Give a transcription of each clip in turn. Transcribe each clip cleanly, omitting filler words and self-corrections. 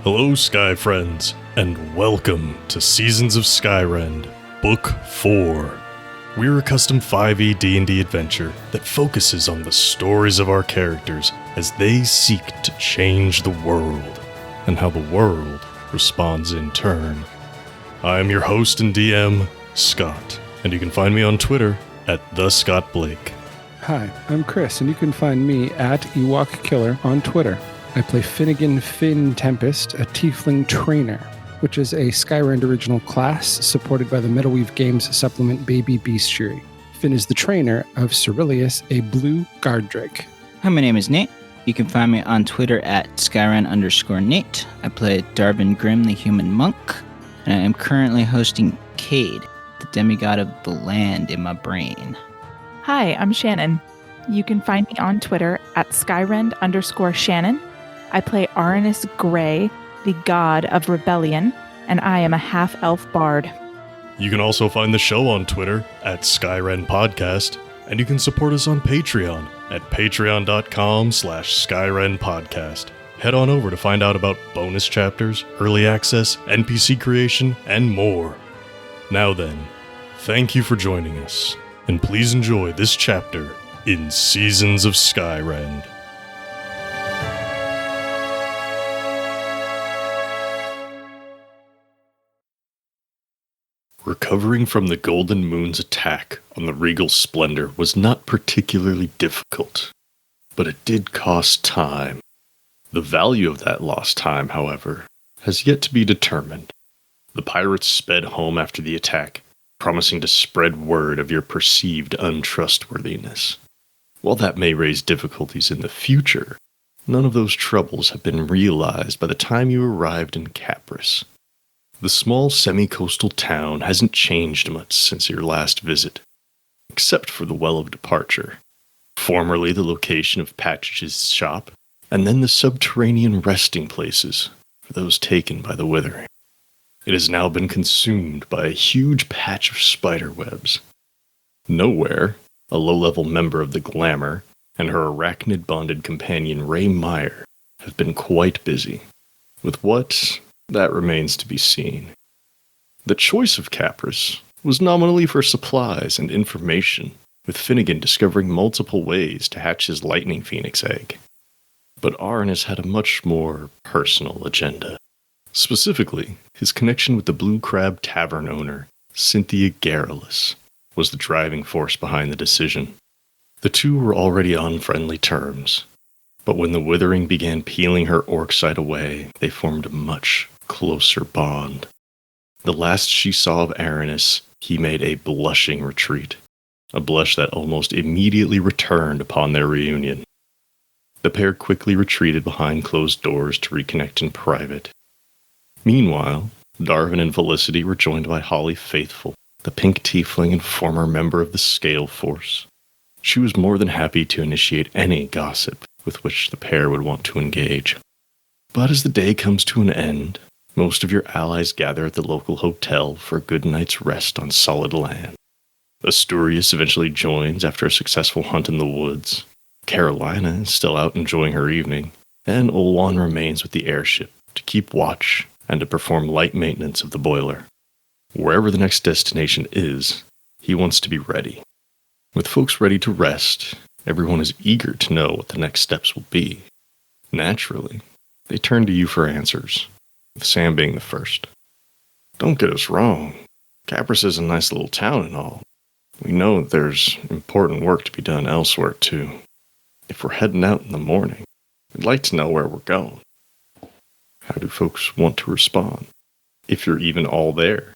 Hello, Sky Friends, and welcome to Seasons of Skyrend, Book 4. We're a custom 5e D&D adventure that focuses on the stories of our characters as they seek to change the world, and how the world responds in turn. I am your host and DM, Scott, and you can find me on Twitter at @TheScottBlake. Hi, I'm Chris, and you can find me at EwokKiller on Twitter. I play Finnigan Finn Tempest, a Tiefling Trainer, which is a Skyrend original class supported by the Metalweave Games supplement Baby Bestiary. Finn is the trainer of Cerilius, a blue guard drake. Hi, my name is Nate. You can find me on Twitter at Skyrend_Nate. I play Darvin Grimm, the human monk, and I am currently hosting Cade, the demigod of the land in my brain. Hi, I'm Shannon. You can find me on Twitter at Skyrend_Shannon. I play Aranus Grey, the god of rebellion, and I am a half-elf bard. You can also find the show on Twitter at Skyrend Podcast, and you can support us on Patreon at patreon.com/Skyrend Podcast. Head on over to find out about bonus chapters, early access, NPC creation, and more. Now then, thank you for joining us, and please enjoy this chapter in Seasons of Skyrend. Recovering from the Golden Moon's attack on the Regal Splendor was not particularly difficult, but it did cost time. The value of that lost time, however, has yet to be determined. The pirates sped home after the attack, promising to spread word of your perceived untrustworthiness. While that may raise difficulties in the future, none of those troubles have been realized by the time you arrived in Kapras. The small semi-coastal town hasn't changed much since your last visit, except for the Well of Departure, formerly the location of Patch's shop, and then the subterranean resting places for those taken by the Withering. It has now been consumed by a huge patch of spiderwebs. Nowhere, a low-level member of the Glamour and her arachnid-bonded companion Ray Meyer have been quite busy. With what? That remains to be seen. The choice of Kapras was nominally for supplies and information, with Finnigan discovering multiple ways to hatch his lightning phoenix egg. But Aranus had a much more personal agenda. Specifically, his connection with the Blue Crab Tavern owner, Cynthia Garrulus, was the driving force behind the decision. The two were already on friendly terms, but when the Withering began peeling her orc side away, they formed a much closer bond. The last she saw of Aranus, he made a blushing retreat, a blush that almost immediately returned upon their reunion. The pair quickly retreated behind closed doors to reconnect in private. Meanwhile, Darvin and Felicity were joined by Holly Faithful, the pink tiefling and former member of the Scale Force. She was more than happy to initiate any gossip with which the pair would want to engage. But as the day comes to an end, most of your allies gather at the local hotel for a good night's rest on solid land. Asturias eventually joins after a successful hunt in the woods. Carolina is still out enjoying her evening, and Olwan remains with the airship to keep watch and to perform light maintenance of the boiler. Wherever the next destination is, he wants to be ready. With folks ready to rest, everyone is eager to know what the next steps will be. Naturally, they turn to you for answers, with Sam being the first. Don't get us wrong. Kapras is a nice little town and all. We know that there's important work to be done elsewhere, too. If we're heading out in the morning, we'd like to know where we're going. How do folks want to respond? If you're even all there.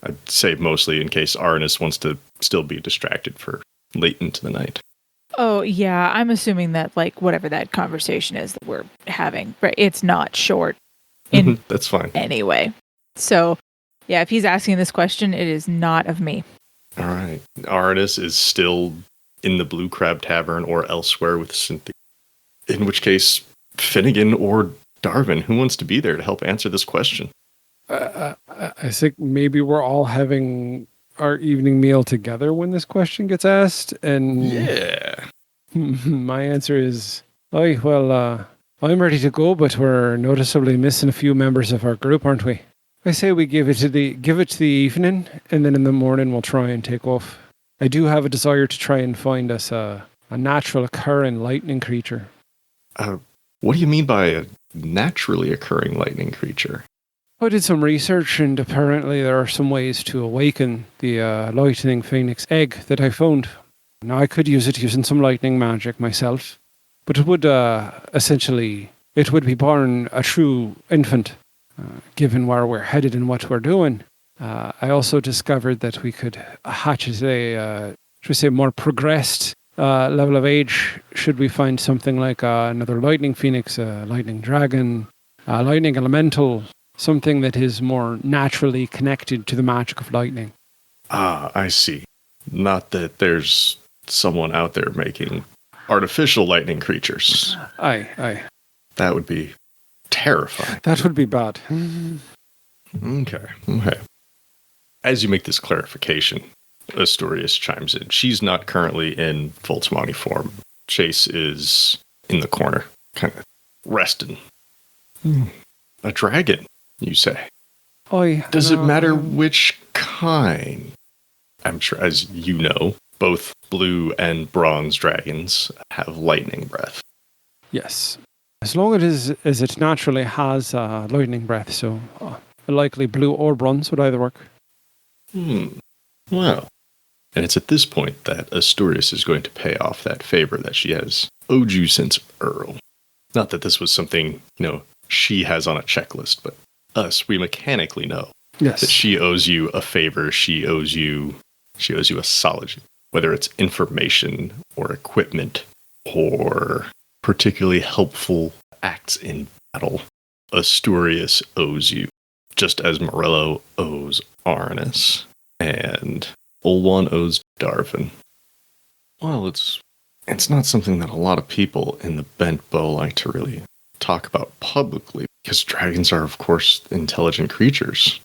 I'd say mostly in case Aranus wants to still be distracted for late into the night. Oh, yeah, I'm assuming that, whatever that conversation is that we're having, right, it's not short in That's fine. Anyway. So, yeah, if he's asking this question, it is not of me. All right. Aranus is still in the Blue Crab Tavern or elsewhere with Cynthia. In which case, Finnigan or Darvin, who wants to be there to help answer this question? I think maybe we're all having our evening meal together when this question gets asked, and yeah, my answer is, oh, well, I'm ready to go, but we're noticeably missing a few members of our group, aren't we? I say we give it to the evening, and then in the morning we'll try and take off. I do have a desire to try and find us a natural occurring lightning creature. What do you mean by a naturally occurring lightning creature? I did some research, and apparently there are some ways to awaken the lightning phoenix egg that I found. Now, I could use it using some lightning magic myself, but it would it would be born a true infant, given where we're headed and what we're doing. I also discovered that we could hatch at a, should we say, more progressed level of age should we find something like another lightning phoenix, a lightning dragon, a lightning elemental, something that is more naturally connected to the magic of lightning. Ah, I see. Not that there's someone out there making artificial lightning creatures. Aye. That would be terrifying. That would be bad. Okay. As you make this clarification, Asturias chimes in. She's not currently in full Tamani form. Chase is in the corner, kind of resting. A dragon, you say? Does it matter which kind? I'm sure, as you know, both blue and bronze dragons have lightning breath. Yes. As long as it naturally has lightning breath, so likely blue or bronze would either work. Well, and it's at this point that Asturias is going to pay off that favor that she has owed you since Earl. Not that this was something, she has on a checklist, but us, we mechanically know that she owes you a favor. She owes you a solid, whether it's information or equipment or particularly helpful acts in battle. Asturias owes you, just as Morello owes Arnis, and Olwan owes Darvin. Well, it's not something that a lot of people in the Bent Bow like to really talk about publicly, because dragons are, of course, intelligent creatures.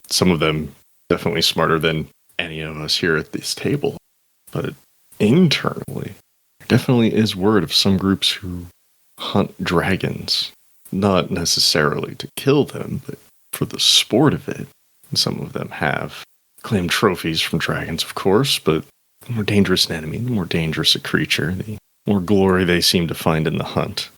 Some of them definitely smarter than any of us here at this table. But internally, there definitely is word of some groups who hunt dragons, not necessarily to kill them, but for the sport of it. And some of them have claimed trophies from dragons, of course, but the more dangerous an enemy, the more dangerous a creature, the more glory they seem to find in the hunt.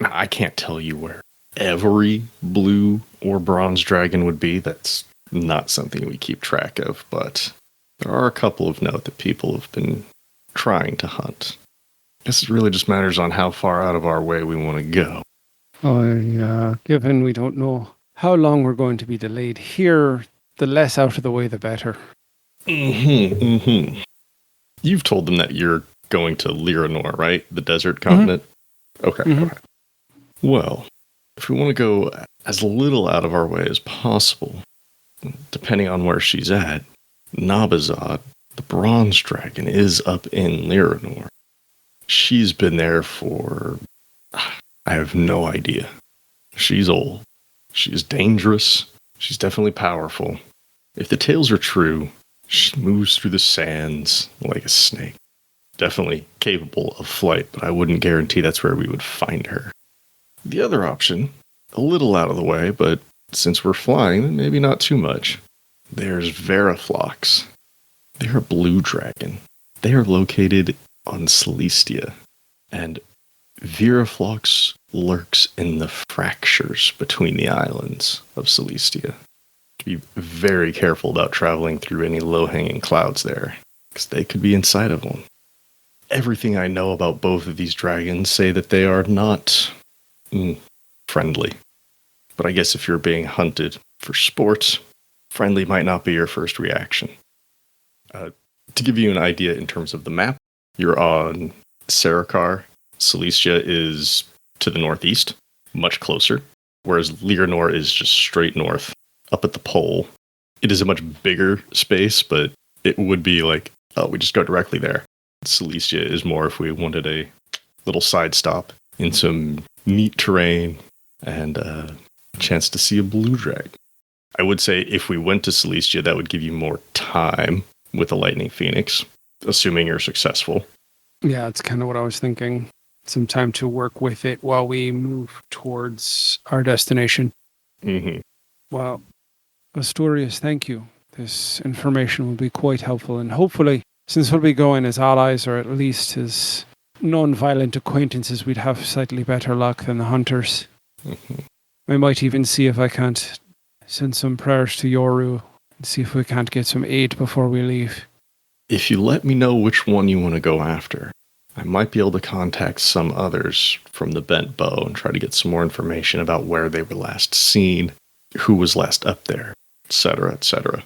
Now, I can't tell you where every blue or bronze dragon would be. That's not something we keep track of, but there are a couple of note that people have been trying to hunt. I guess it really just matters on how far out of our way we want to go. Given we don't know how long we're going to be delayed here, the less out of the way, the better. You've told them that you're going to Lyranor, right? The desert continent? Okay. Well, if we want to go as little out of our way as possible, depending on where she's at, Nabazad, the bronze dragon, is up in Lyranor. She's been there for... I have no idea. She's old. She's dangerous. She's definitely powerful. If the tales are true, she moves through the sands like a snake. Definitely capable of flight, but I wouldn't guarantee that's where we would find her. The other option, a little out of the way, but since we're flying, then maybe not too much. There's Veriflox. They're a blue dragon. They are located on Celestia, and Veriflox lurks in the fractures between the islands of Celestia. Be very careful about traveling through any low-hanging clouds there, because they could be inside of one. Everything I know about both of these dragons say that they are not friendly. But I guess if you're being hunted for sports, friendly might not be your first reaction. To give you an idea in terms of the map, you're on Carricar. Celestia is to the northeast, much closer, whereas Lyranor is just straight north, up at the pole. It is a much bigger space, but it would be like, we just go directly there. Celestia is more if we wanted a little side stop in some neat terrain and a chance to see a blue dragon. I would say if we went to Celestia, that would give you more time with the Lightning Phoenix, assuming you're successful. Yeah, that's kind of what I was thinking. some time to work with it while we move towards our destination. Mm-hmm. Well, Asturias, thank you. This information will be quite helpful, and hopefully, since we'll be going as allies, or at least as non-violent acquaintances, we'd have slightly better luck than the hunters. Mm-hmm. I might even see if I can't send some prayers to Yoru and see if we can't get some aid before we leave. If you let me know which one you want to go after, I might be able to contact some others from the Bent Bow and try to get some more information about where they were last seen, who was last up there, etc., etc.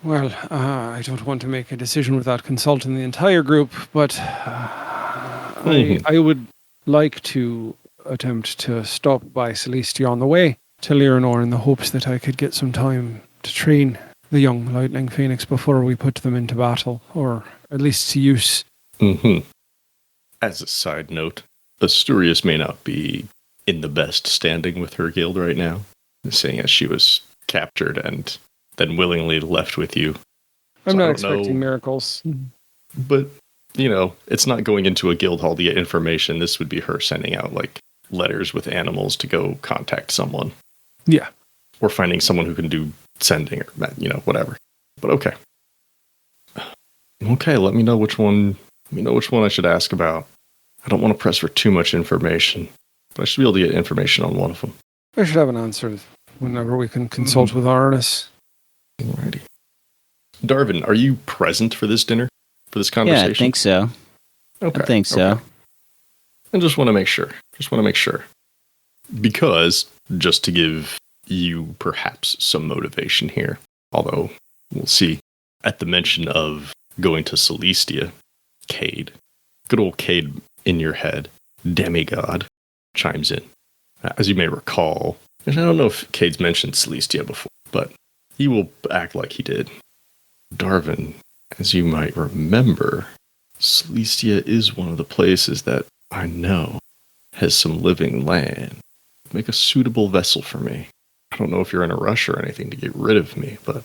Well, I don't want to make a decision without consulting the entire group, but I would like to attempt to stop by Celestia on the way to Lyranor in the hopes that I could get some time to train the young Lightning Phoenix before we put them into battle, or at least to use. Mm-hmm. As a side note, Asturias may not be in the best standing with her guild right now, seeing as she was captured and then willingly left with you. I'm not expecting miracles. But, it's not going into a guild hall to get information. This would be her sending out, letters with animals to go contact someone. Yeah. Or finding someone who can do sending or, whatever. But okay. Okay, let me know which one I should ask about. I don't want to press for too much information, but I should be able to get information on one of them. I should have an answer whenever we can consult with Arnis. Alrighty. Darvin, are you present for this dinner? For this conversation? Yeah, I think so. Okay. I think so. Okay. I just want to make sure. Because, just to give you perhaps some motivation here, although we'll see, at the mention of going to Celestia, Cade, good old Cade in your head, demigod, chimes in. As you may recall, and I don't know if Cade's mentioned Celestia before, but he will act like he did. Darvin, as you might remember, Celestia is one of the places that I know has some living land. Make a suitable vessel for me. I don't know if you're in a rush or anything to get rid of me, but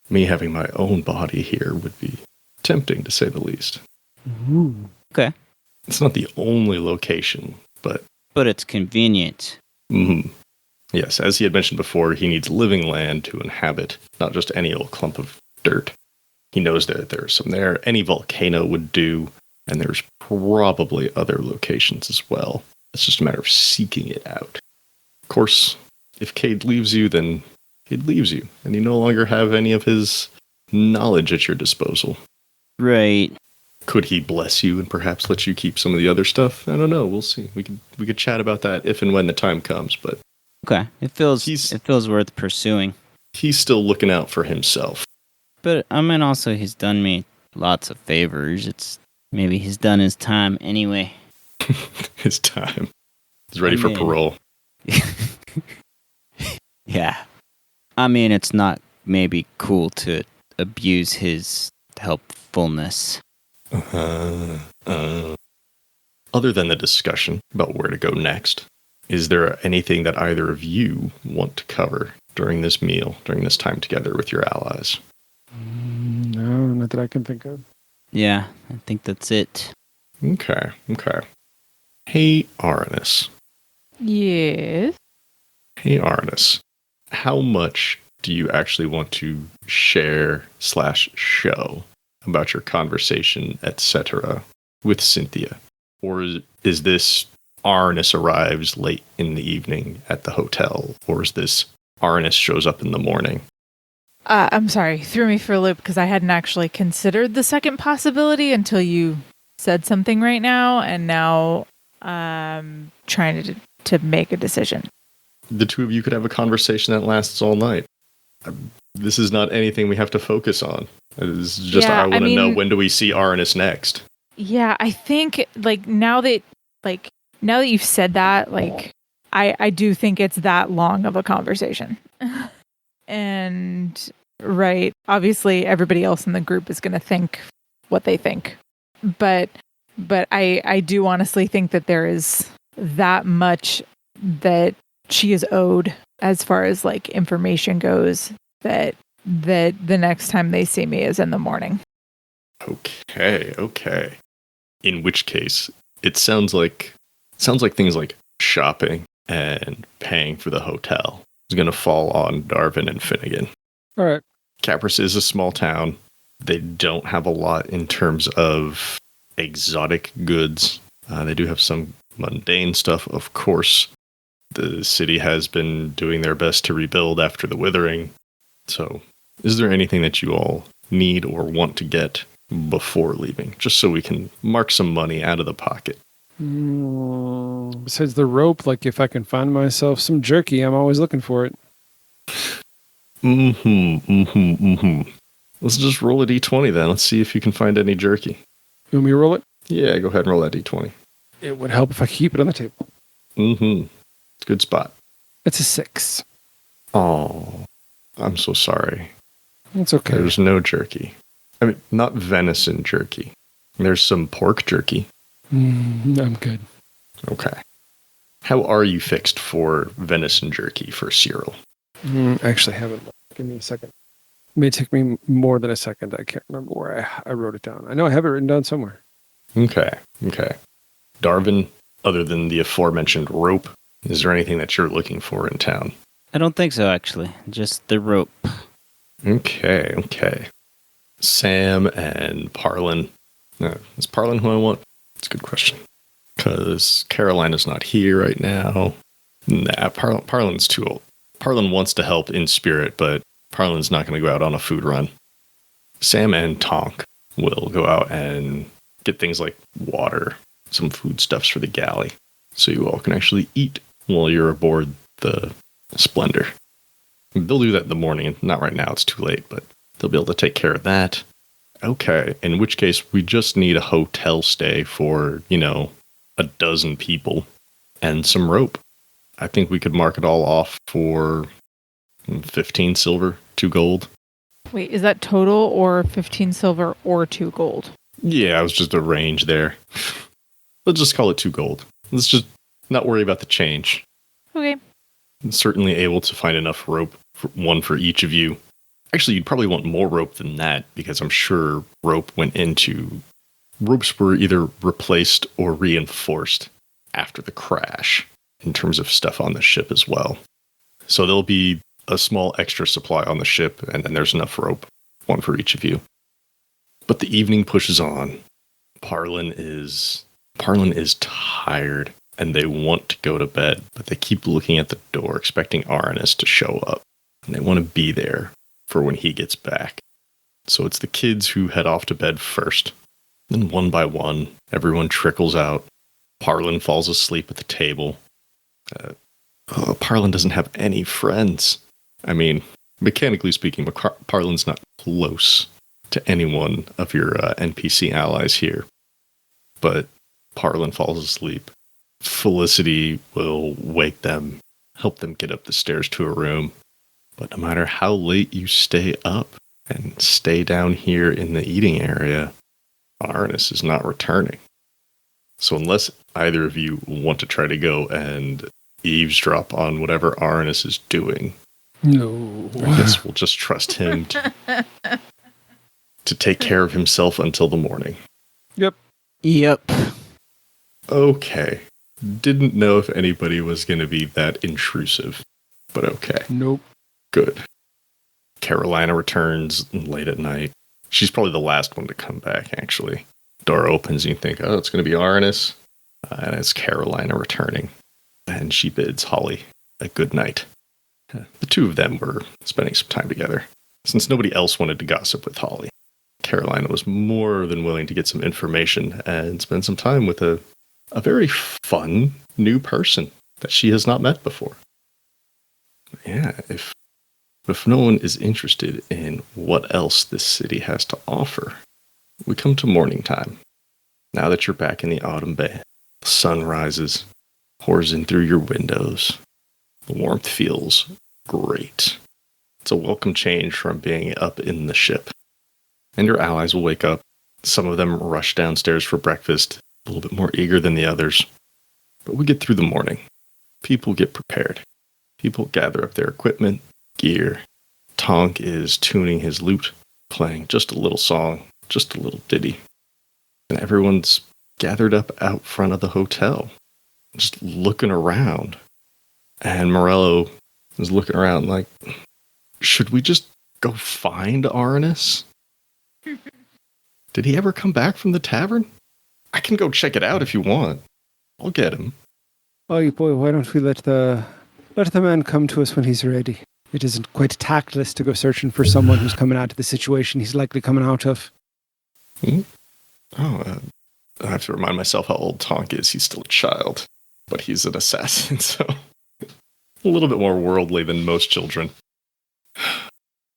me having my own body here would be tempting, to say the least. Ooh. Okay. It's not the only location, but it's convenient. Mm-hmm. Yes, as he had mentioned before, he needs living land to inhabit, not just any old clump of dirt. He knows that there's some there. Any volcano would do, and there's probably other locations as well. It's just a matter of seeking it out. Of course, if Cade leaves you, then Cade leaves you, and you no longer have any of his knowledge at your disposal. Right. Could he bless you and perhaps let you keep some of the other stuff? I don't know. We'll see. We could chat about that if and when the time comes, but okay. It feels worth pursuing. He's still looking out for himself. But also he's done me lots of favors. Maybe he's done his time anyway. His time. He's ready for parole. Yeah. It's not maybe cool to abuse his helpfulness. Other than the discussion about where to go next, is there anything that either of you want to cover during this meal, during this time together with your allies? No, not that I can think of. Yeah, I think that's it. Okay. Hey, Arnis. Yes? Hey, Arnis. How much do you actually want to share/show about your conversation, etc., with Cynthia? Or is this Arnis arrives late in the evening at the hotel? Or is this Arnis shows up in the morning? I'm sorry, threw me for a loop because I hadn't actually considered the second possibility until you said something right now, and now I'm trying to make a decision. The two of you could have a conversation that lasts all night. This is not anything we have to focus on. It's just I want to know, when do we see Arnis next? Yeah, I think now that you've said that, I do think it's that long of a conversation. And right, obviously everybody else in the group is going to think what they think. But I do honestly think that there is that much that she is owed as far as information goes, that the next time they see me is in the morning. Okay. In which case, it sounds like Sounds like things like shopping and paying for the hotel is going to fall on Darvin and Finnigan. All right. Kapras is a small town. They don't have a lot in terms of exotic goods. They do have some mundane stuff, of course. The city has been doing their best to rebuild after the withering. So, is there anything that you all need or want to get before leaving? Just so we can mark some money out of the pocket. Besides the rope, like if I can find myself some jerky, I'm always looking for it. Let's just roll a d20 then. Let's see if you can find any jerky. You want me to roll it? Yeah, go ahead and roll that d20. It would help if I keep it on the table. It's a good spot. It's a 6. Oh, I'm so sorry. It's okay. There's no jerky. I mean, not venison jerky. There's some pork jerky. I'm good. Okay. How are you fixed for venison jerky for Cyril? I actually haven't. Give me a second. It may take me more than a second. I can't remember where I wrote it down. I know I have it written down somewhere. Okay. Darvin, other than the aforementioned rope, is there anything that you're looking for in town? I don't think so, actually. Just the rope. Okay. Sam and Parlin. Is Parlin who I want? That's a good question. Because Carolina's not here right now. Nah, Parlin's too old. Parlin wants to help in spirit, but Parlin's not going to go out on a food run. Sam and Tonk will go out and get things like water, some foodstuffs for the galley, so you all can actually eat while you're aboard the Splendor. They'll do that in the morning. Not right now, it's too late, but they'll be able to take care of that. Okay, in which case we just need a hotel stay for, 12 people and some rope. I think we could mark it all off for 15 silver, 2 gold. Wait, is that total or 15 silver or 2 gold? Yeah, it was just a range there. Let's just call it 2 gold. Let's just not worry about the change. Okay. I'm certainly able to find enough rope, one for each of you. Actually, you'd probably want more rope than that, because I'm sure ropes were either replaced or reinforced after the crash in terms of stuff on the ship as well. So there'll be a small extra supply on the ship, and then there's enough rope, one for each of you. But the evening pushes on. Parlin is tired, and they want to go to bed, but they keep looking at the door, expecting Aranis to show up. And they want to be there for when he gets back. So it's the kids who head off to bed first. Then one by one, everyone trickles out. Parlin falls asleep at the table. Parlin doesn't have any friends. I mean, mechanically speaking, Parlin's not close to any one of your NPC allies here. But Parlin falls asleep. Felicity will wake them, help them get up the stairs to a room. But no matter how late you stay up and stay down here in the eating area, Aranis is not returning. So unless either of you want to try to go and eavesdrop on whatever Aranis is doing, no, I guess we'll just trust him to take care of himself until the morning. Yep. Okay. Didn't know if anybody was going to be that intrusive, but okay. Nope. Good. Carolina returns late at night. She's probably the last one to come back, actually. Door opens and you think, oh, it's going to be Aranis. And it's Carolina returning. And she bids Holly a good night. The two of them were spending some time together. Since nobody else wanted to gossip with Holly, Carolina was more than willing to get some information and spend some time with a very fun new person that she has not met before. Yeah, if no one is interested in what else this city has to offer, we come to morning time. Now that you're back in the Autumn Bay, the sun rises, pours in through your windows. The warmth feels great. It's a welcome change from being up in the ship. And your allies will wake up. Some of them rush downstairs for breakfast, a little bit more eager than the others. But we get through the morning. People get prepared. People gather up their equipment, gear. Tonk is tuning his lute, playing just a little song, just a little ditty. And everyone's gathered up out front of the hotel. just looking around. And Morello is looking around like, should we just go find Arnis? Did he ever come back from the tavern? I can go check it out if you want. I'll get him. Oh, boy, why don't we let the man come to us when he's ready? It isn't quite tactless to go searching for someone who's coming out of the situation he's likely coming out of. Hmm? Oh, I have to remind myself how old Tonk is. He's still a child, but he's an assassin, so a little bit more worldly than most children.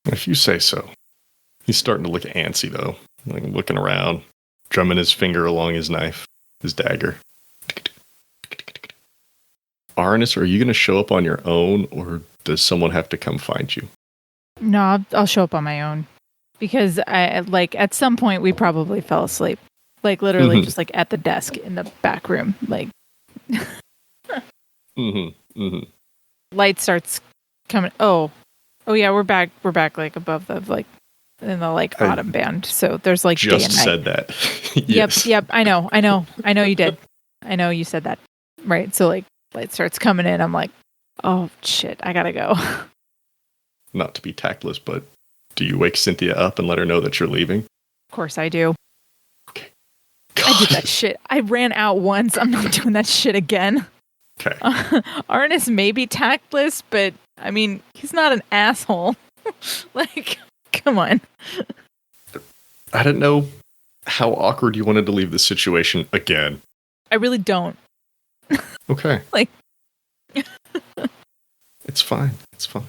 If you say so. He's starting to look antsy, though, like looking around, drumming his finger along his knife, his dagger. Arnis, are you going to show up on your own, or does someone have to come find you? No, I'll show up on my own. Because at some point we probably fell asleep. Like literally just like at the desk in the back room. Like light starts coming. Oh yeah, we're back like above the like in the like autumn band. So there's like just day and night. said that. Yes. Yep, I know you did. I know you said that. Right. So like light starts coming in. I'm like, oh shit, I gotta go. Not to be tactless, but do you wake Cynthia up and let her know that you're leaving? Of course I do. Okay. I did that shit. I ran out once. I'm not doing that shit again. Okay. Arnis may be tactless, but I mean, he's not an asshole. Like, come on. I didn't know how awkward you wanted to leave the situation again. I really don't. Okay. Like, it's fine. It's fine.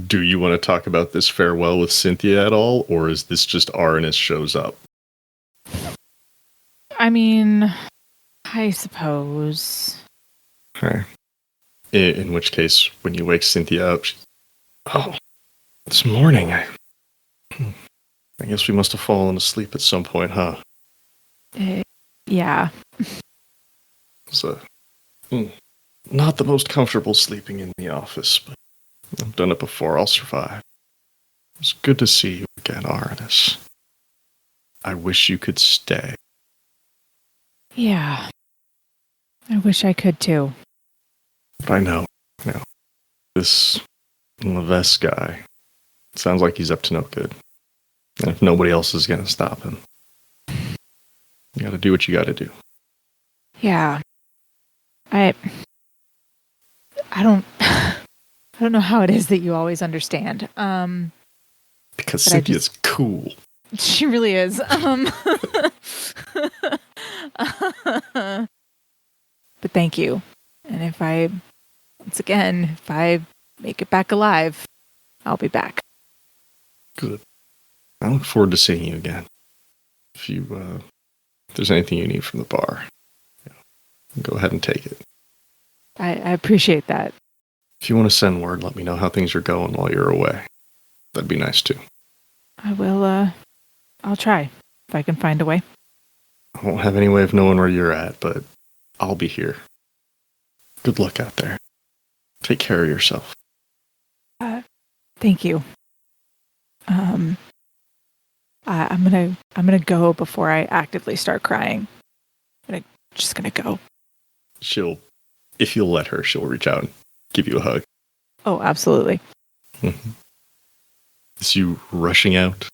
Do you want to talk about this farewell with Cynthia at all, or is this just Arnis shows up? I mean, I suppose. Okay. In which case, when you wake Cynthia up, it's morning. I guess we must have fallen asleep at some point, huh? Yeah. It's not the most comfortable sleeping in the office, but I've done it before. I'll survive. It's good to see you again, Arnis. I wish you could stay. Yeah. I wish I could too. But I know. This Lavesque guy, sounds like he's up to no good. And if nobody else is going to stop him, you got to do what you got to do. Yeah. I don't know how it is that you always understand. Because Cynthia's cool. She really is. But thank you. And if I make it back alive, I'll be back. Good. I look forward to seeing you again. If there's anything you need from the bar, go ahead and take it. I appreciate that. If you want to send word, let me know how things are going while you're away. That'd be nice too. I will, I'll try, if I can find a way. I won't have any way of knowing where you're at, but I'll be here. Good luck out there. Take care of yourself. Thank you. I'm gonna go before I actively start crying. I'm just gonna go. If you'll let her, she'll reach out and give you a hug. Oh, absolutely. Mm-hmm. As you rushing out,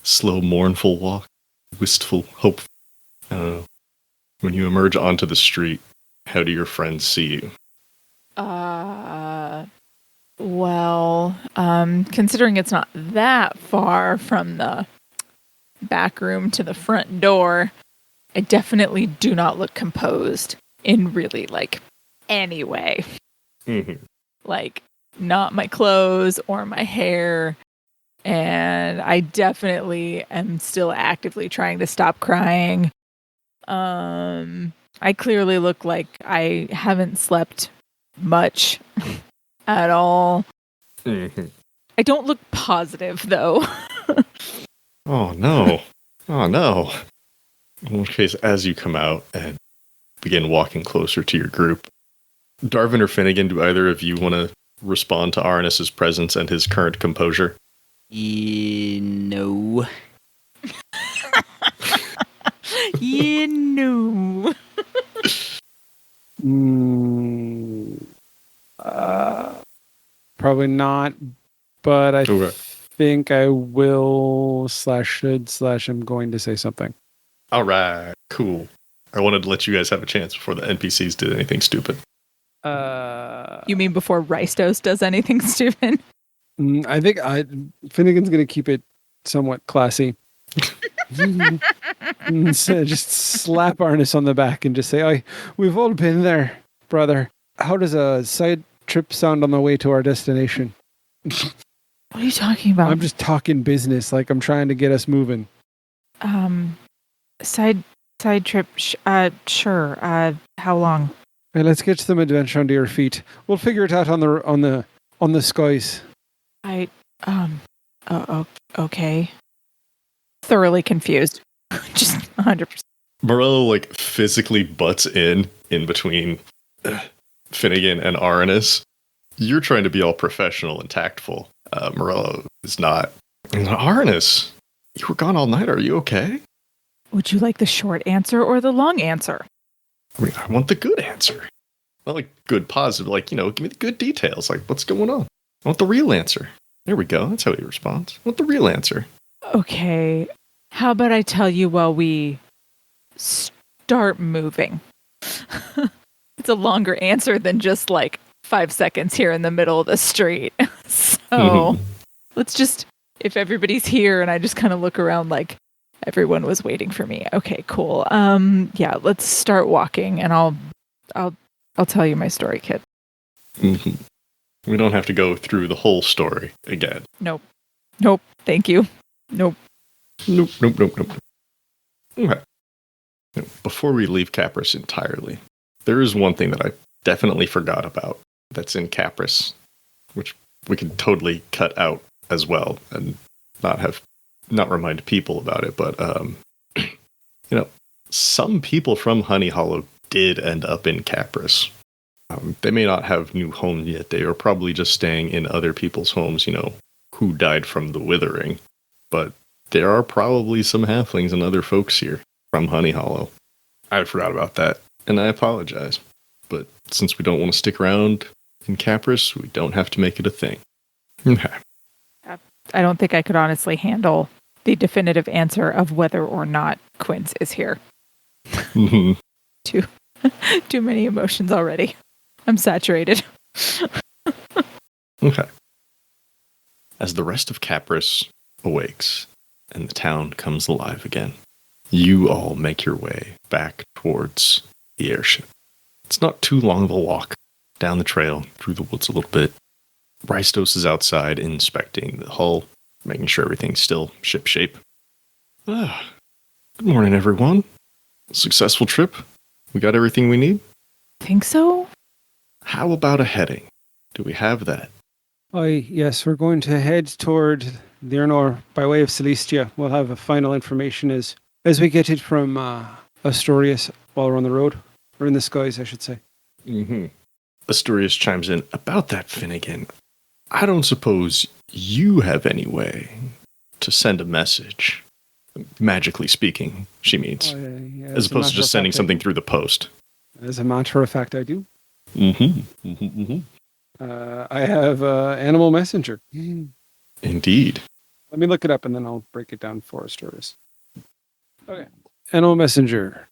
slow, mournful walk, wistful, hopeful. When you emerge onto the street, how do your friends see you? Well, considering it's not that far from the back room to the front door, I definitely do not look composed in really, like, any way. Mm-hmm. Like, not my clothes or my hair. And I definitely am still actively trying to stop crying. I clearly look like I haven't slept much at all. Mm-hmm. I don't look positive, though. Oh, no. Oh, no. In which case, as you come out and begin walking closer to your group, Darvin or Finnigan, do either of you want to respond to Arnis's presence and his current composure? No. No. probably not, but I Okay. think I will /should/I'm going to say something. All right, cool. I wanted to let you guys have a chance before the NPCs did anything stupid. You mean before Ristos does anything stupid? I think Finnegan's going to keep it somewhat classy. So just slap Arnis on the back and just say, we've all been there, brother. How does a side trip sound on the way to our destination? What are you talking about? I'm just talking business, like I'm trying to get us moving. Side trip. Sure. How long? Hey, let's get some adventure under your feet. We'll figure it out on the skies. Okay. Thoroughly confused. Just 100%. Morello physically butts in between Finnegan and Aranis. You're trying to be all professional and tactful. Morello is not. Aranis, you were gone all night. Are you okay? Would you like the short answer or the long answer? I want the good answer. Not good positive, give me the good details. What's going on? I want the real answer. There we go. That's how he responds. I want the real answer. Okay. How about I tell you while we start moving? It's a longer answer than just 5 seconds here in the middle of the street. So let's just, if everybody's here and I just kind of look around everyone was waiting for me. Okay, cool. Yeah, let's start walking and I'll tell you my story, kid. We don't have to go through the whole story again. Nope. Thank you. Nope. Okay. Before we leave Kapras entirely, there is one thing that I definitely forgot about that's in Kapras, which we can totally cut out as well and not remind people about it. But, some people from Honey Hollow did end up in Kapras. They may not have new homes yet. They are probably just staying in other people's homes, who died from the withering. But there are probably some halflings and other folks here from Honey Hollow. I forgot about that, and I apologize. But since we don't want to stick around in Kapras, we don't have to make it a thing. Okay. I don't think I could honestly handle the definitive answer of whether or not Quince is here. Too many emotions already. I'm saturated. Okay. As the rest of Kapras awakes and the town comes alive again, you all make your way back towards the airship. It's not too long of a walk down the trail, through the woods a little bit. Ristos is outside inspecting the hull, making sure everything's still shipshape. Good morning, everyone. Successful trip? We got everything we need? Think so? How about a heading? Do we have that? Yes, we're going to head toward the Ernor by way of Celestia. We'll have a final information as we get it from Asturias while we're on the road. Or in the skies, I should say. Asturias chimes in, about that, Finnegan. I don't suppose you have any way to send a message. Magically speaking, she means. As opposed to just sending something through the post. As a matter of fact, I do. I have Animal Messenger. Indeed. Let me look it up and then I'll break it down for Asturias. Okay. Animal Messenger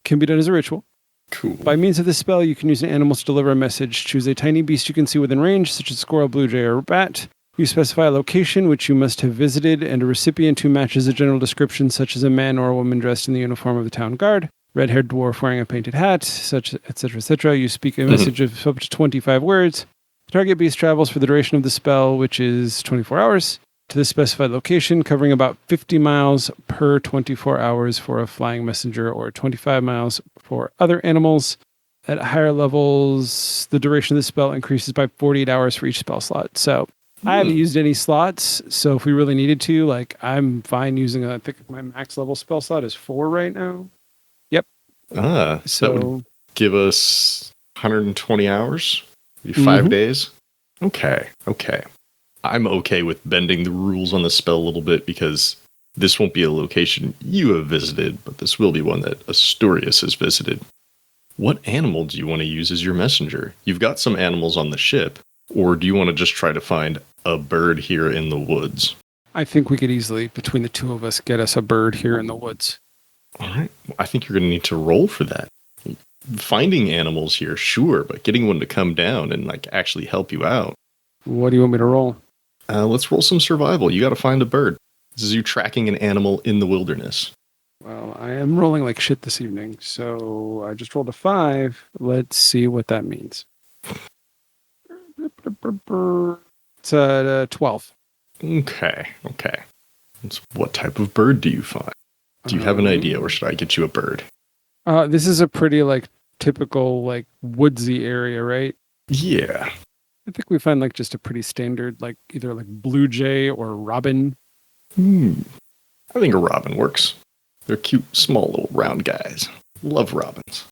can be done as a ritual. Cool. By means of this spell, you can use an animal to deliver a message. Choose a tiny beast you can see within range, such as squirrel, blue jay, or bat. You specify a location which you must have visited and a recipient who matches a general description, such as a man or a woman dressed in the uniform of the town guard, red-haired dwarf wearing a painted hat, such etc., etc. You speak a message of up to 25 words. The target beast travels for the duration of the spell, which is 24 hours, to the specified location, covering about 50 miles per 24 hours for a flying messenger or 25 miles for other animals. At higher levels, the duration of the spell increases by 48 hours for each spell slot. So I haven't used any slots, so if we really needed to, I'm fine using I think my max level spell slot is 4 right now. Yep. So that would give us 120 hours? 5 days? Okay. I'm okay with bending the rules on the spell a little bit because this won't be a location you have visited, but this will be one that Asturias has visited. What animal do you want to use as your messenger? You've got some animals on the ship. Or do you want to just try to find a bird here in the woods? I think we could easily, between the two of us, get us a bird here in the woods. All right. I think you're going to need to roll for that. Finding animals here, sure, but getting one to come down and like actually help you out. What do you want me to roll? Let's roll some survival. You got to find a bird. This is you tracking an animal in the wilderness. Well, I am rolling like shit this evening, so I just rolled a 5. Let's see what that means. It's a 12. Okay. What type of bird do you find? Do you have an idea, or should I get you a bird? This is a pretty like typical like woodsy area, right? Yeah. I think we find like just a pretty standard like either like blue jay or robin. I think a robin works. They're cute, small little round guys. Love robins.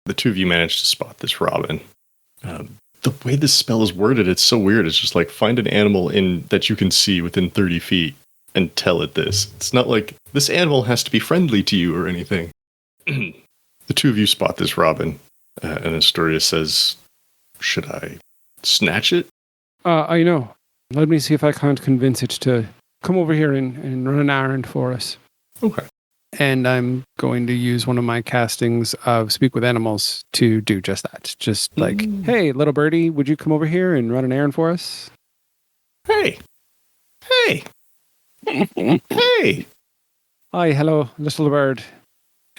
The two of you managed to spot this robin. The way this spell is worded, it's so weird. It's just like find an animal that you can see within 30 feet and tell it this. It's not like this animal has to be friendly to you or anything. The two of you spot this robin, and Astoria says, should I snatch it? I know. Let me see if I can't convince it to come over here and run an errand for us. Okay. And I'm going to use one of my castings of Speak with Animals to do just that. Just like, hey, little birdie, would you come over here and run an errand for us? Hey. Hey. Hi, hello, little bird.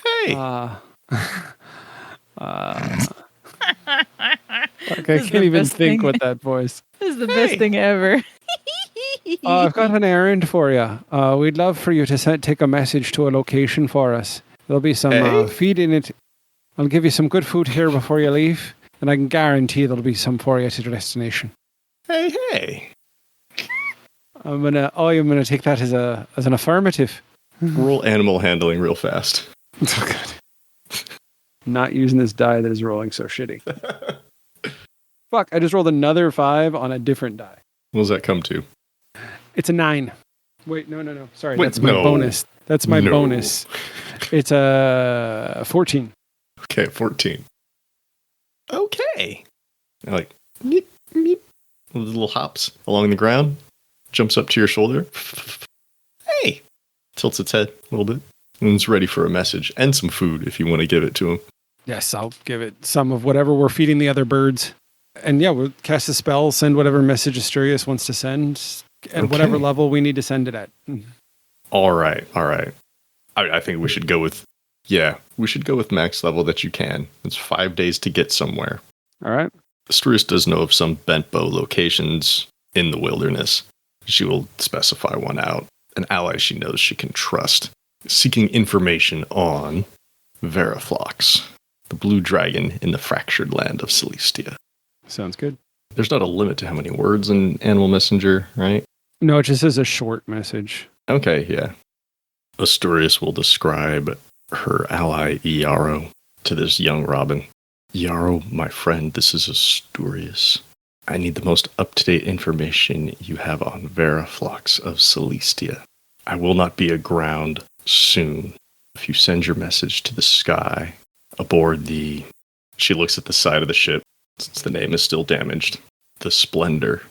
Hey. Okay, I can't even think with that voice. This is the best thing ever. I've got an errand for you. We'd love for you to take a message to a location for us. There'll be some feed in it. I'll give you some good food here before you leave, and I can guarantee there'll be some for you to your destination. Hey. I'm gonna take that as an affirmative. Roll animal handling real fast. Oh, good. Not using this die that is rolling so shitty. Fuck, I just rolled another 5 on a different die. What does that come to? It's a 9. Wait, no. Sorry, Wait, that's my bonus. That's my bonus. It's a 14. Okay, 14. Okay. Like, meep, meep. Little hops along the ground. Jumps up to your shoulder. Hey! Tilts its head a little bit. And it's ready for a message and some food if you want to give it to him. Yes, I'll give it some of whatever we're feeding the other birds. And yeah, we'll cast a spell, send whatever message Asturias wants to send at whatever level we need to send it at. All right. I think we should go with, max level that you can. It's 5 days to get somewhere. All right. Asturias does know of some bent bow locations in the wilderness. She will specify one out. An ally she knows she can trust. Seeking information on Veriflox, the blue dragon in the fractured land of Celestia. Sounds good. There's not a limit to how many words in Animal Messenger, right? No, it just says a short message. Okay, yeah. Asturias will describe her ally Iaro to this young Robin. Iaro, my friend, this is Asturias. I need the most up-to-date information you have on Veriflox of Celestia. I will not be aground soon. If you send your message to the sky aboard the... She looks at the side of the ship, since the name is still damaged. The Splendor.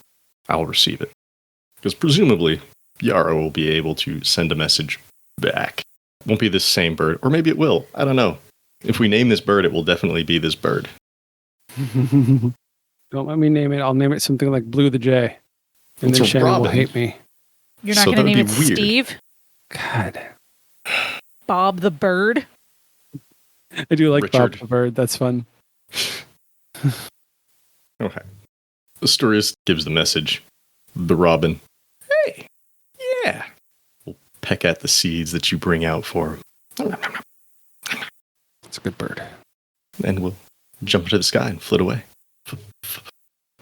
I'll receive it. Because presumably, Yara will be able to send a message back. It won't be this same bird, or maybe it will. I don't know. If we name this bird, it will definitely be this bird. Don't let me name it. I'll name it something like Blue the Jay. And It's then a Shannon will robin. hate me. You're not So going to that would name be it weird. Steve? God. Bob the Bird? I do like Bob Richard. the Bird. That's fun. Okay. Asturias gives the message. The Robin. Hey, yeah. We'll peck at the seeds that you bring out for him. It's a good bird. And we'll jump into the sky and flit away.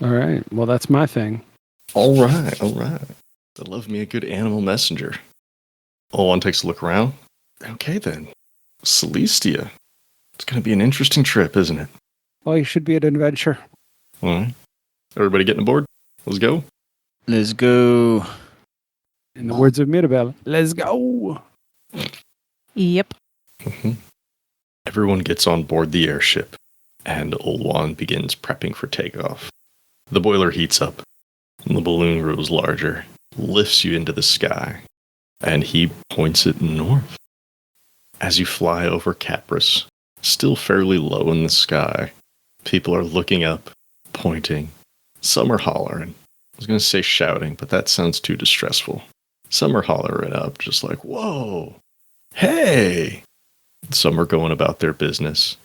All right. Well, that's my thing. All right. I love me a good animal messenger. Olwan takes a look around. Okay, then. Celestia. It's going to be an interesting trip, isn't it? Well, you should be an adventure. All right. Everybody getting aboard? Let's go. Let's go. In the words of Mirabelle, let's go. Yep. Everyone gets on board the airship, and Olwan begins prepping for takeoff. The boiler heats up, and the balloon grows larger, lifts you into the sky, and he points it north. As you fly over Kapras, still fairly low in the sky, people are looking up, pointing. Some are hollering. I was going to say shouting, but that sounds too distressful. Some are hollering up, just like, whoa, hey! Some are going about their business.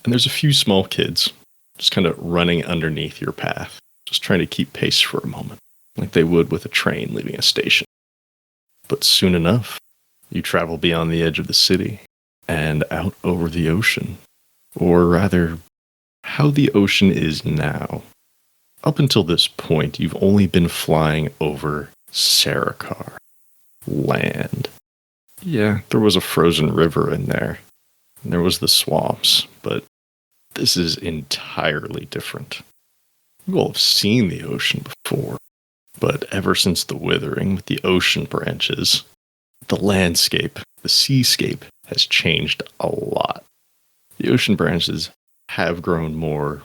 And there's a few small kids just kind of running underneath your path, just trying to keep pace for a moment, like they would with a train leaving a station. But soon enough, you travel beyond the edge of the city and out over the ocean, or rather, how the ocean is now. Up until this point, you've only been flying over Carricar, land. Yeah, there was a frozen river in there, and there was the swamps, but this is entirely different. You all have seen the ocean before, but ever since the withering with the ocean branches, the landscape, the seascape, has changed a lot. The ocean branches have grown more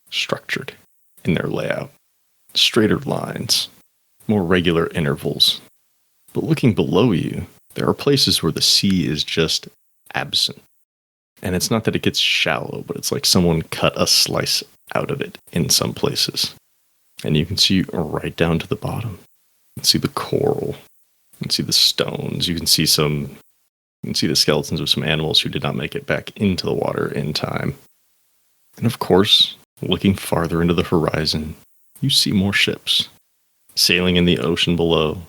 structured in their layout. Straighter lines, more regular intervals. But looking below you, there are places where the sea is just absent. And it's not that it gets shallow, but it's like someone cut a slice out of it in some places. And you can see right down to the bottom. You can see the coral. You can see the stones. You can see the skeletons of some animals who did not make it back into the water in time. And of course, looking farther into the horizon, you see more ships. Sailing in the ocean below.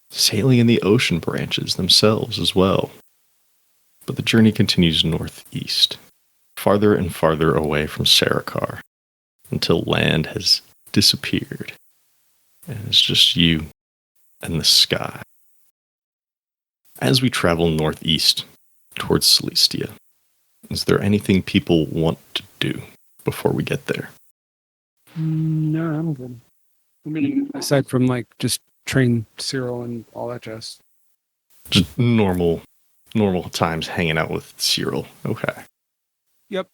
Sailing in the ocean branches themselves as well. But the journey continues northeast, farther and farther away from Carricar, until land has disappeared, and it's just you and the sky. As we travel northeast towards Celestia, is there anything people want to do before we get there? No, I'm good. I mean, aside from like just train Cyril and all that jazz. Just normal times hanging out with Cyril. Okay. Yep.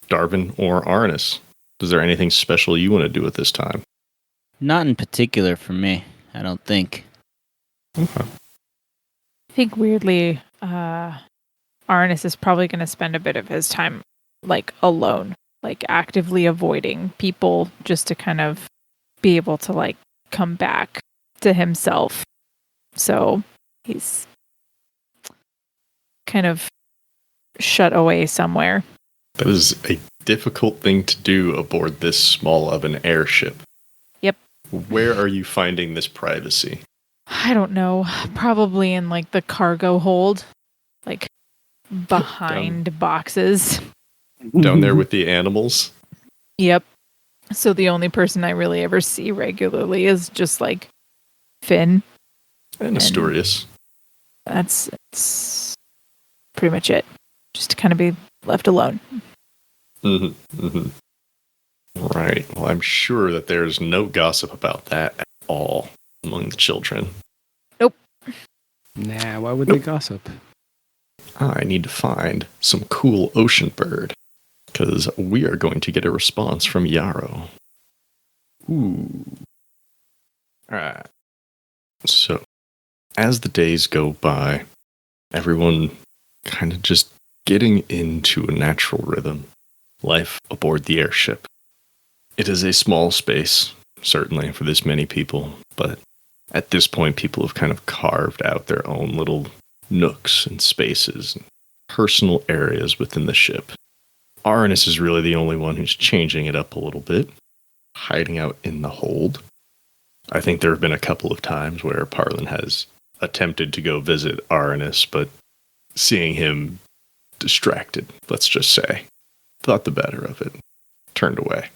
Darvin or Arnis, is there anything special you want to do at this time? Not in particular for me, I don't think. Okay. I think weirdly, Arnis is probably going to spend a bit of his time like alone, like actively avoiding people just to kind of be able to like come back to himself. So he's kind of shut away somewhere. That is a difficult thing to do aboard this small of an airship. Yep. Where are you finding this privacy? I don't know. Probably in like the cargo hold, like behind boxes. Down there with the animals? Yep. So the only person I really ever see regularly is just like Finn. And Asturias. That's pretty much it. Just to kind of be left alone. Mm-hmm. Mm-hmm. Right. Well, I'm sure that there's no gossip about that at all among the children. Nope. Nah, why would they gossip? I need to find some cool ocean bird, because we are going to get a response from Yarrow. Ooh. Alright. So, as the days go by, everyone kind of just getting into a natural rhythm. Life aboard the airship. It is a small space, certainly for this many people, but at this point people have kind of carved out their own little nooks and spaces, and personal areas within the ship. Arnis is really the only one who's changing it up a little bit, hiding out in the hold. I think there have been a couple of times where Parlin has attempted to go visit Arnis, but seeing him distracted, let's just say, thought the better of it, turned away.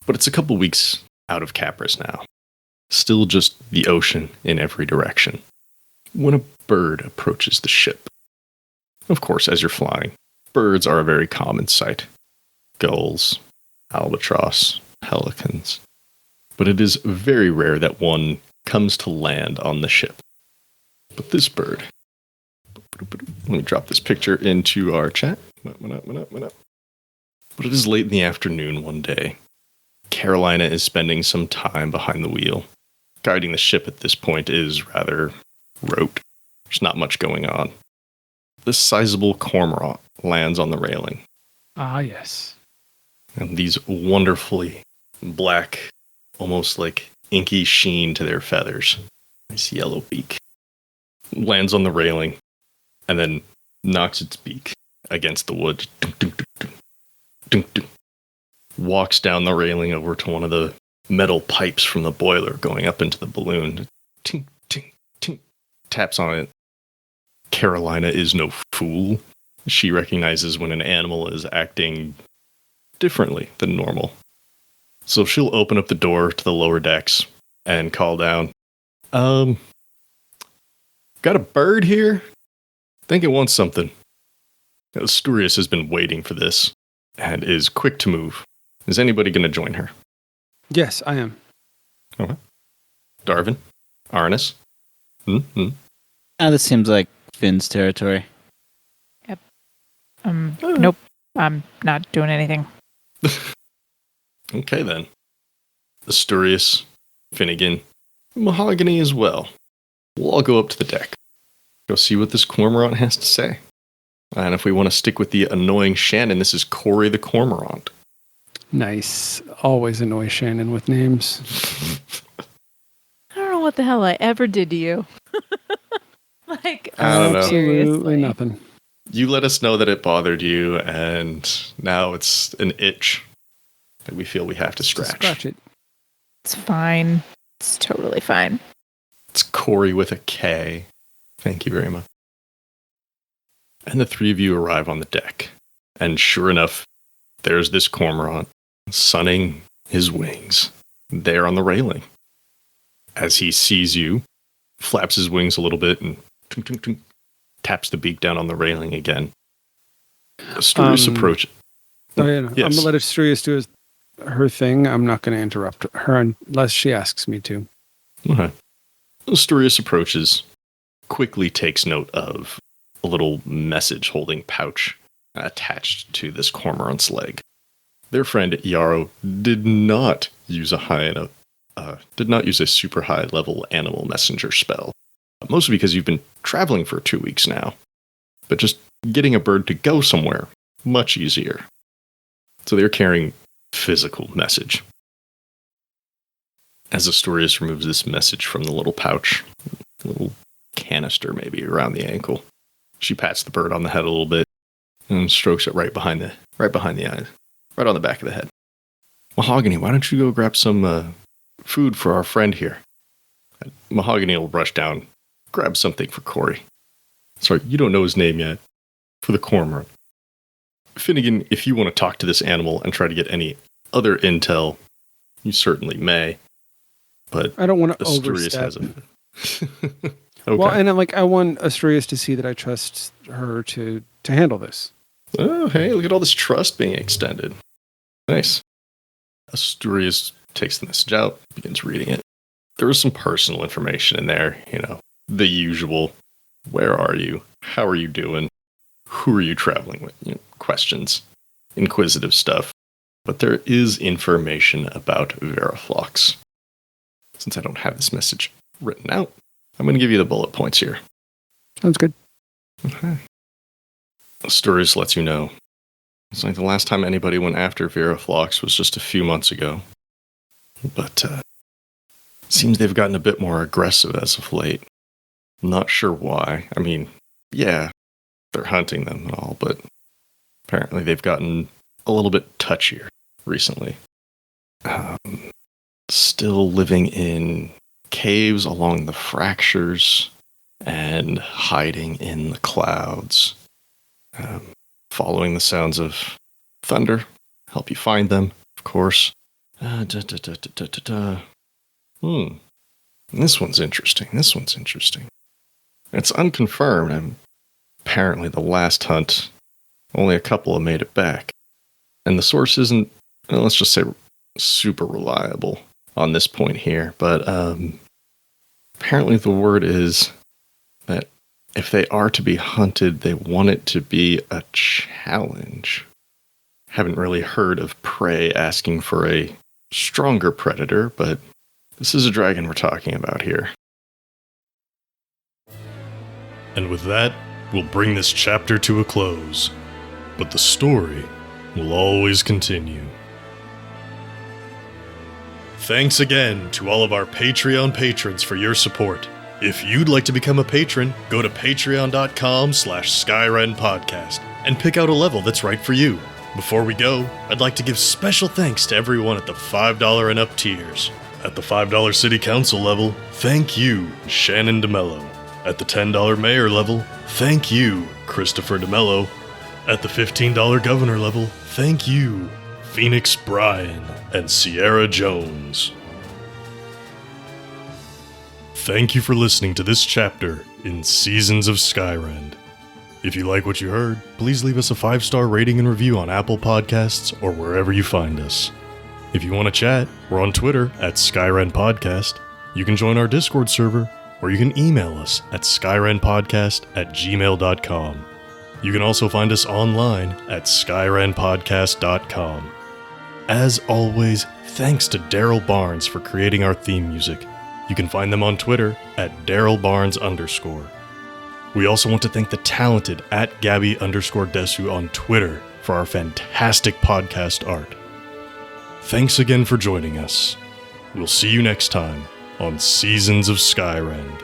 But it's a couple weeks out of Kapras now. Still just the ocean in every direction. When a bird approaches the ship. Of course, as you're flying, birds are a very common sight. Gulls, albatross, pelicans. But it is very rare that one comes to land on the ship. But this bird... Let me drop this picture into our chat. What up? But it is late in the afternoon one day. Carolina is spending some time behind the wheel. Guiding the ship at this point is rather rote. There's not much going on. This sizable cormorant lands on the railing. Ah, yes. And these wonderfully black, almost like inky sheen to their feathers. Nice yellow beak. Lands on the railing and then knocks its beak against the wood. Dunk, dunk, dunk, dunk, dunk, dunk. Walks down the railing over to one of the metal pipes from the boiler going up into the balloon. Tink, tink, tink. Taps on it. Carolina is no fool. She recognizes when an animal is acting differently than normal. So she'll open up the door to the lower decks and call down, got a bird here? Think it wants something. Asturias has been waiting for this and is quick to move. Is anybody going to join her? Yes, I am. Okay. Darvin? Arnis? Mm-hmm. This seems like Finn's territory. Nope. I'm not doing anything. Okay, then. Asturias, Finnigan, Mahogany as well. We'll all go up to the deck. Go see what this cormorant has to say. And if we want to stick with the annoying Shannon, this is Corey the Cormorant. Nice. Always annoy Shannon with names. I don't know what the hell I ever did to you. Like, I don't know. Absolutely seriously. nothing. You let us know that it bothered you, and now it's an itch that we feel we have to Just scratch. scratch it. It's fine. It's totally fine. It's Corey with a K. Thank you very much. And the three of you arrive on the deck. And sure enough, there's this cormorant sunning his wings there on the railing. As he sees you, flaps his wings a little bit and tunk, tunk, tunk, taps the beak down on the railing again. Asturias approaches. Oh, yeah, no. Yes. I'm going to let Asturias do her thing. I'm not going to interrupt her unless she asks me to. Okay. Asturias approaches, quickly takes note of a little message holding pouch attached to this cormorant's leg. Their friend Yarrow did not use a super high level animal messenger spell. Mostly because you've been traveling for 2 weeks now. But just getting a bird to go somewhere, much easier. So they're carrying physical message. As Asturias removes this message from the little pouch, a little canister maybe around the ankle, she pats the bird on the head a little bit and strokes it right behind the eyes, right on the back of the head. Mahogany, why don't you go grab some food for our friend here? Mahogany will rush down, grab something for Corey. Sorry, you don't know his name yet. For the cormorant. Finnigan, if you want to talk to this animal and try to get any other intel, you certainly may. But I don't want to Asturias overstep. has a... Okay. Well, and I want Asturias to see that I trust her to handle this. Oh, hey, look at all this trust being extended. Nice. Asturias takes the message out, begins reading it. There was some personal information in there, the usual. Where are you? How are you doing? Who are you traveling with? Questions. Inquisitive stuff. But there is information about Veriflox. Since I don't have this message written out, I'm going to give you the bullet points here. Sounds good. Okay. Asturias lets you know. It's like the last time anybody went after Veriflox was just a few months ago. But it seems they've gotten a bit more aggressive as of late. I'm not sure why. I mean, yeah, they're hunting them and all, but apparently they've gotten a little bit touchier recently. Still living in caves along the fractures and hiding in the clouds. Following the sounds of thunder. Help you find them, of course. This one's interesting. It's unconfirmed, and apparently the last hunt, only a couple have made it back. And the source isn't, let's just say, super reliable on this point here, but apparently the word is that if they are to be hunted, they want it to be a challenge. Haven't really heard of prey asking for a stronger predator, but this is a dragon we're talking about here. And with that, we'll bring this chapter to a close. But the story will always continue. Thanks again to all of our Patreon patrons for your support. If you'd like to become a patron, go to patreon.com/Skyrend podcast and pick out a level that's right for you. Before we go, I'd like to give special thanks to everyone at the $5 and up tiers. At the $5 City Council level, thank you, Shannon DeMello. At the $10 Mayor level, thank you, Christopher DeMello. At the $15 Governor level, thank you, Phoenix Bryan and Sierra Jones. Thank you for listening to this chapter in Seasons of Skyrend. If you like what you heard, please leave us a 5-star rating and review on Apple Podcasts or wherever you find us. If you want to chat, we're on Twitter at Skyrend Podcast. You can join our Discord server, or you can email us at skyrendpodcast@gmail.com. You can also find us online at skyrendpodcast.com. As always, thanks to Daryl Barnes for creating our theme music. You can find them on Twitter at DarylBarnes_. We also want to thank the talented at Gabby_Desu on Twitter for our fantastic podcast art. Thanks again for joining us. We'll see you next time on Seasons of Skyrend.